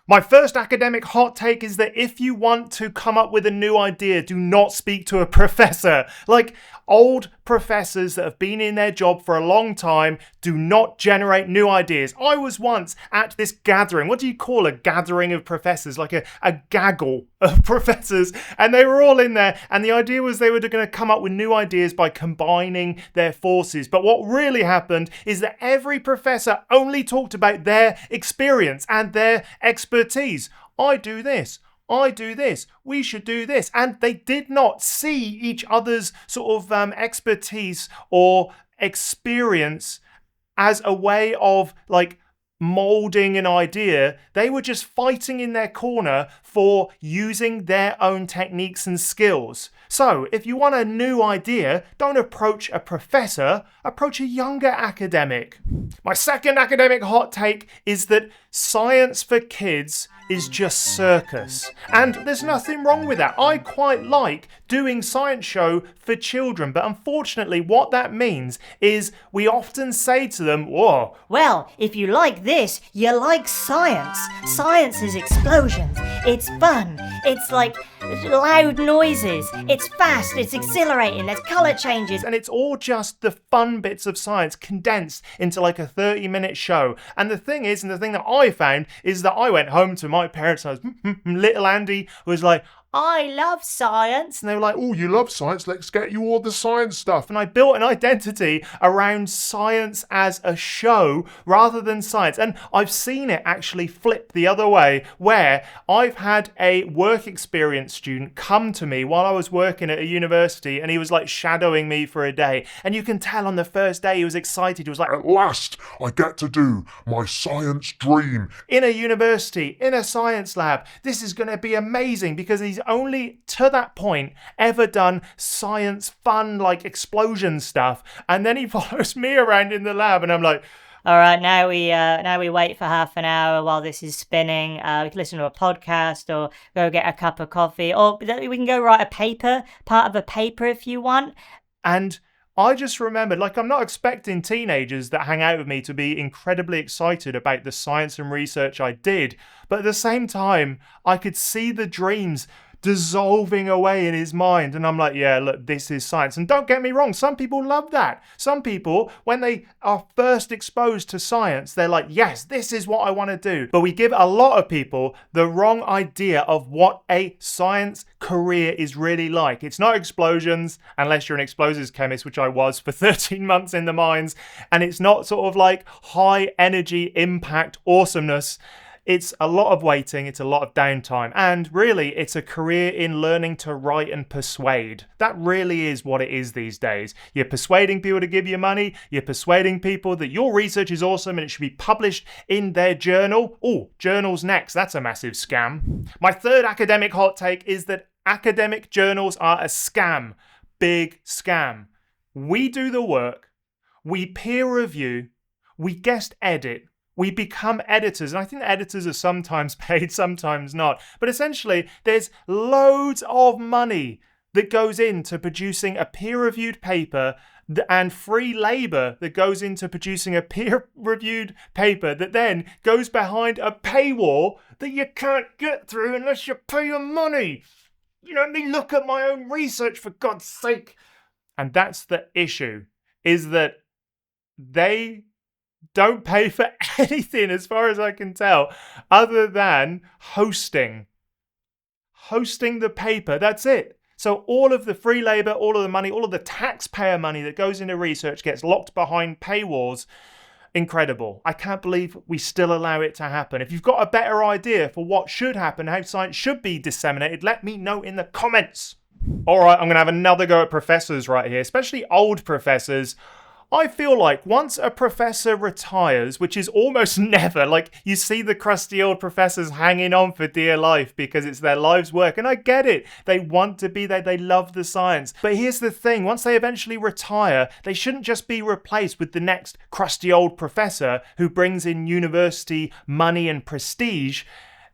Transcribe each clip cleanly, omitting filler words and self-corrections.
My first academic hot take is that if you want to come up with a new idea, do not speak to a professor. Like, old professors that have been in their job for a long time do not generate new ideas. I was once at this gathering. What do you call a gathering of professors? Like a gaggle of professors. And they were all in there. And the idea was they were going to come up with new ideas by combining their forces. But what really happened is that every professor only talked about their experience and their expertise. I do this. I do this. We should do this. And they did not see each other's sort of expertise or experience as a way of like molding an idea. They were just fighting in their corner for using their own techniques and skills. So if you want a new idea, don't approach a professor, approach a younger academic. My second academic hot take is that science for kids is just circus. And there's nothing wrong with that. I quite like doing science show for children, but unfortunately what that means is we often say to them, whoa. Well, if you like this, you like science. Science is explosions. It's fun. It's like loud noises. It's fast. It's exhilarating. There's colour changes. And it's all just the fun bits of science condensed into like a 30-minute show. And the thing is, and the thing that I found is that I went home to my parents and I was, little Andy was like, I love science. And they were like, oh, you love science? Let's get you all the science stuff. And I built an identity around science as a show rather than science. And I've seen it actually flip the other way, where I've had a work experience student come to me while I was working at a university and he was like shadowing me for a day. And you can tell on the first day he was excited. He was like, at last, I get to do my science dream. In a university, in a science lab. This is going to be amazing because he's only to that point ever done science fun like explosion stuff, and then he follows me around in the lab and I'm like, all right, now we wait for half an hour while this is spinning. We can listen to a podcast or go get a cup of coffee, or we can go write a paper, part of a paper if you want. And I just remembered, like, I'm not expecting teenagers that hang out with me to be incredibly excited about the science and research I did, but at the same time I could see the dreams dissolving away in his mind. And I'm like, yeah, look, this is science. And don't get me wrong, some people love that. Some people, when they are first exposed to science, they're like, yes, this is what I want to do. But we give a lot of people the wrong idea of what a science career is really like. It's not explosions, unless you're an explosives chemist, which I was for 13 months in the mines. And it's not sort of like high energy impact awesomeness. It's a lot of waiting, it's a lot of downtime, and really it's a career in learning to write and persuade. That really is what it is these days. You're persuading people to give you money, you're persuading people that your research is awesome and it should be published in their journal. Oh, journals next, that's a massive scam. My third academic hot take is that academic journals are a scam. Big scam. We do the work, we peer review, we guest edit, we become editors, and I think editors are sometimes paid, sometimes not. But essentially, there's loads of money that goes into producing a peer-reviewed paper and free labour that goes into producing a peer-reviewed paper that then goes behind a paywall that you can't get through unless you pay your money. You know, let me look at my own research, for God's sake. And that's the issue, is that they don't pay for anything, as far as I can tell, other than hosting the paper. That's it. So all of the free labour, all of the money, all of the taxpayer money that goes into research gets locked behind paywalls. Incredible. I can't believe we still allow it to happen. If you've got a better idea for what should happen, how science should be disseminated, let me know in the comments. All right, I'm going to have another go at professors right here, especially old professors. I feel like once a professor retires, which is almost never, like you see the crusty old professors hanging on for dear life because it's their life's work. And I get it. They want to be there. They love the science. But here's the thing. Once they eventually retire, they shouldn't just be replaced with the next crusty old professor who brings in university money and prestige.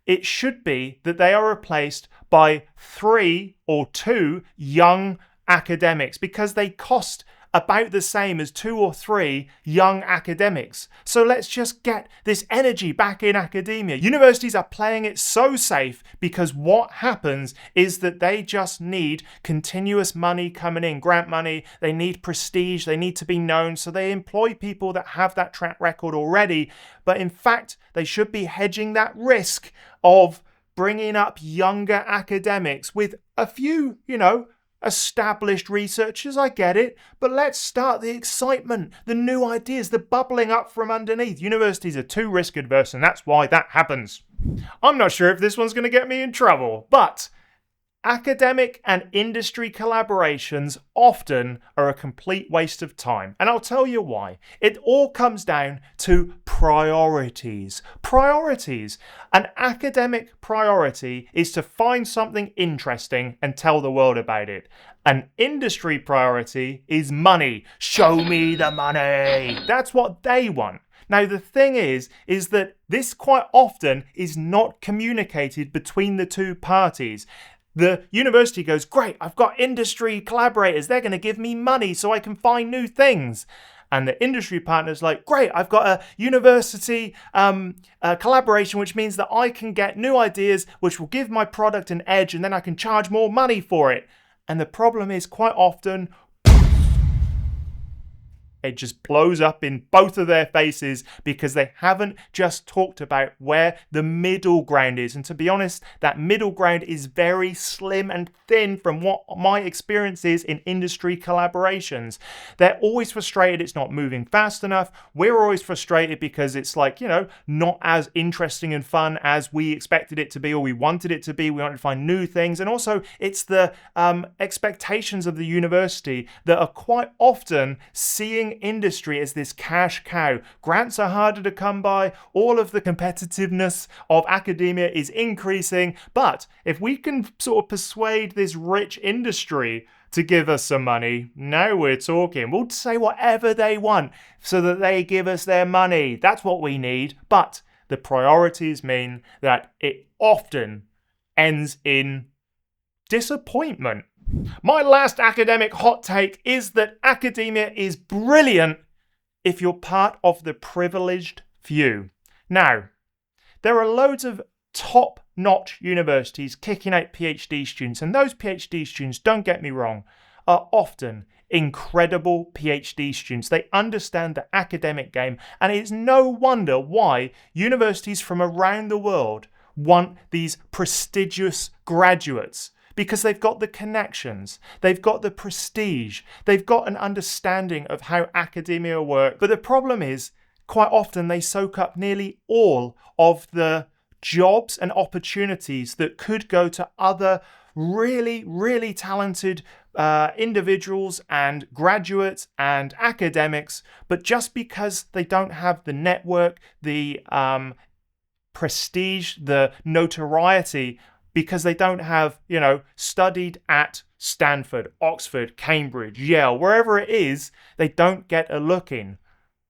It should be that they are replaced by 3 or 2 young academics, because they cost about the same as 2 or 3 young academics. So let's just get this energy back in academia. Universities are playing it so safe because what happens is that they just need continuous money coming in, grant money. They need prestige. They need to be known. So they employ people that have that track record already. But in fact, they should be hedging that risk of bringing up younger academics with a few, established researchers. I get it, but let's start the excitement, the new ideas, the bubbling up from underneath. Universities are too risk adverse, and that's why that happens. I'm not sure if this one's going to get me in trouble, but academic and industry collaborations often are a complete waste of time, and I'll tell you why. It all comes down to priorities. Priorities. An academic priority is to find something interesting and tell the world about it. An industry priority is money. Show me the money. That's what they want. Now, the thing is that this quite often is not communicated between the two parties. The university goes, great, I've got industry collaborators. They're going to give me money so I can find new things. And the industry partner's like, great, I've got a university collaboration, which means that I can get new ideas, which will give my product an edge, and then I can charge more money for it. And the problem is quite often, it just blows up in both of their faces because they haven't just talked about where the middle ground is. And to be honest, that middle ground is very slim and thin from what my experience is in industry collaborations. They're always frustrated it's not moving fast enough. We're always frustrated because it's like, not as interesting and fun as we expected it to be or we wanted it to be. We wanted to find new things. And also it's the expectations of the university that are quite often seeing industry as this cash cow. Grants are harder to come by. All of the competitiveness of academia is increasing. But if we can sort of persuade this rich industry to give us some money, now we're talking. We'll say whatever they want so that they give us their money. That's what we need. But the priorities mean that it often ends in disappointment. My last academic hot take is that academia is brilliant if you're part of the privileged few. Now, there are loads of top-notch universities kicking out PhD students, and those PhD students, don't get me wrong, are often incredible PhD students. They understand the academic game, and it's no wonder why universities from around the world want these prestigious graduates. Because they've got the connections, they've got the prestige, they've got an understanding of how academia works. But the problem is, quite often they soak up nearly all of the jobs and opportunities that could go to other really, really talented individuals and graduates and academics. But just because they don't have the network, the prestige, the notoriety, because they don't have, studied at Stanford, Oxford, Cambridge, Yale, wherever it is, they don't get a look in.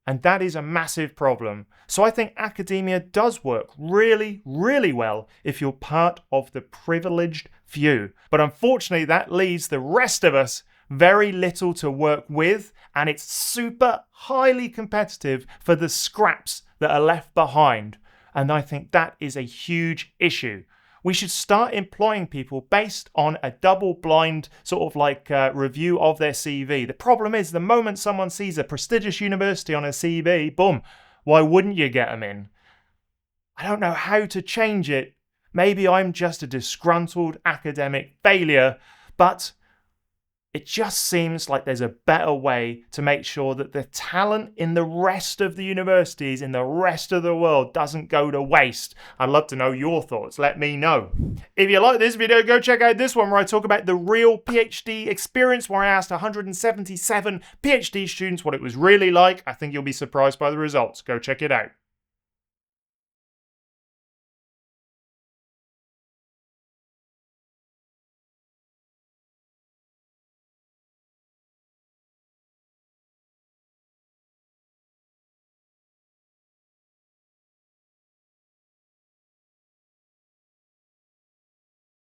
And that is a massive problem. So I think academia does work really, really well if you're part of the privileged few. But unfortunately, that leaves the rest of us very little to work with, and it's super highly competitive for the scraps that are left behind. And I think that is a huge issue. We should start employing people based on a double-blind sort of review of their CV. The problem is the moment someone sees a prestigious university on a CV, boom, why wouldn't you get them in? I don't know how to change it. Maybe I'm just a disgruntled academic failure, but it just seems like there's a better way to make sure that the talent in the rest of the universities, in the rest of the world, doesn't go to waste. I'd love to know your thoughts. Let me know. If you like this video, go check out this one where I talk about the real PhD experience, where I asked 177 PhD students what it was really like. I think you'll be surprised by the results. Go check it out.